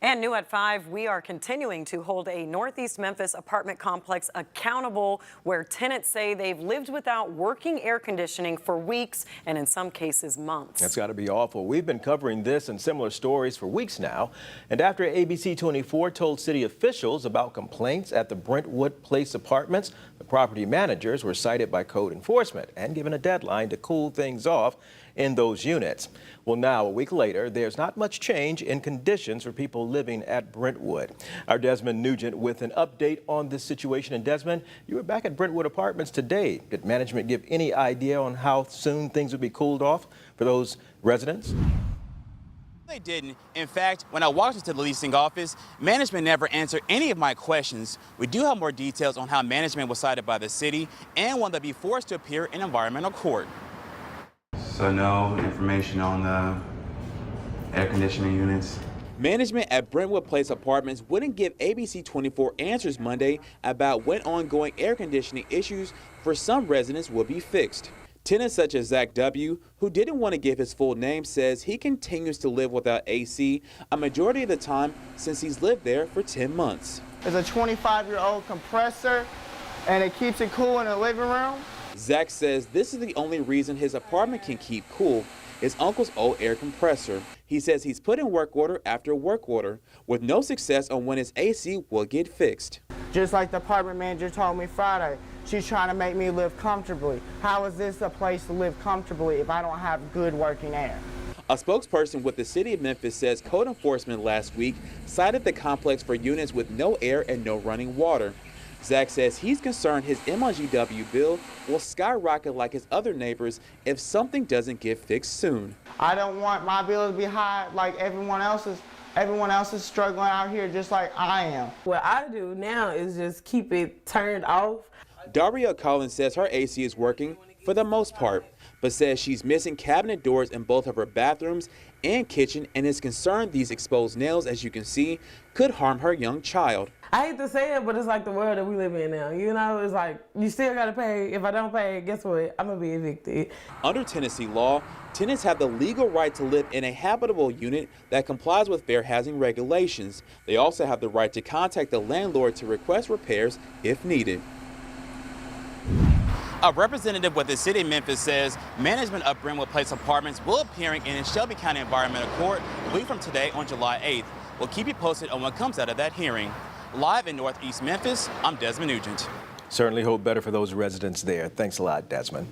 And new at 5, we are continuing to hold a Northeast Memphis apartment complex accountable where tenants say they've lived without working air conditioning for weeks and in some cases months. That's got to be awful. We've been covering this and similar stories for weeks now. And after ABC 24 told city officials about complaints at the Brentwood Place Apartments, the property managers were cited by code enforcement and given a deadline to cool things off in those units. Well, now, a week later, there's not much change in conditions for people living at Brentwood. Our Desmond Nugent with an update on this situation. And Desmond, you were back at Brentwood Apartments today. Did management give any idea on how soon things would be cooled off for those residents? They didn't. In fact, when I walked into the leasing office, management never answered any of my questions. We do have more details on how management was cited by the city and when they'll be forced to appear in environmental court. So no information on the air conditioning units? Management at Brentwood Place Apartments wouldn't give ABC 24 answers Monday about when ongoing air conditioning issues for some residents will be fixed. Tenants such as Zach W., who didn't want to give his full name, says he continues to live without AC a majority of the time since he's lived there for 10 months. It's a 25-year-old compressor, and it keeps it cool in the living room. Zach says this is the only reason his apartment can keep cool, his uncle's old air compressor. He says he's put in work order after work order with no success on when his AC will get fixed. Just like the apartment manager told me Friday, she's trying to make me live comfortably. How is this a place to live comfortably if I don't have good working air? A spokesperson with the city of Memphis says code enforcement last week cited the complex for units with no air and no running water. Zach says he's concerned his MLGW bill will skyrocket like his other neighbors if something doesn't get fixed soon. I don't want my bill to be high like everyone else's. Everyone else is struggling out here just like I am. What I do now is just keep it turned off. Daria Collins says her AC is working for the most part, but says she's missing cabinet doors in both of her bathrooms and kitchen and is concerned these exposed nails, as you can see, could harm her young child. I hate to say it, but it's like the world that we live in now. You know, it's like you still gotta pay. If I don't pay, guess what? I'm gonna be evicted. Under Tennessee law, tenants have the legal right to live in a habitable unit that complies with fair housing regulations. They also have the right to contact the landlord to request repairs if needed. A representative with the city of Memphis says management of Brentwood Place Apartments will appearing in Shelby County Environmental Court a week from today on July 8th. We'll keep you posted on what comes out of that hearing. Live in Northeast Memphis, I'm Desmond Nugent. Certainly hope better for those residents there. Thanks a lot, Desmond.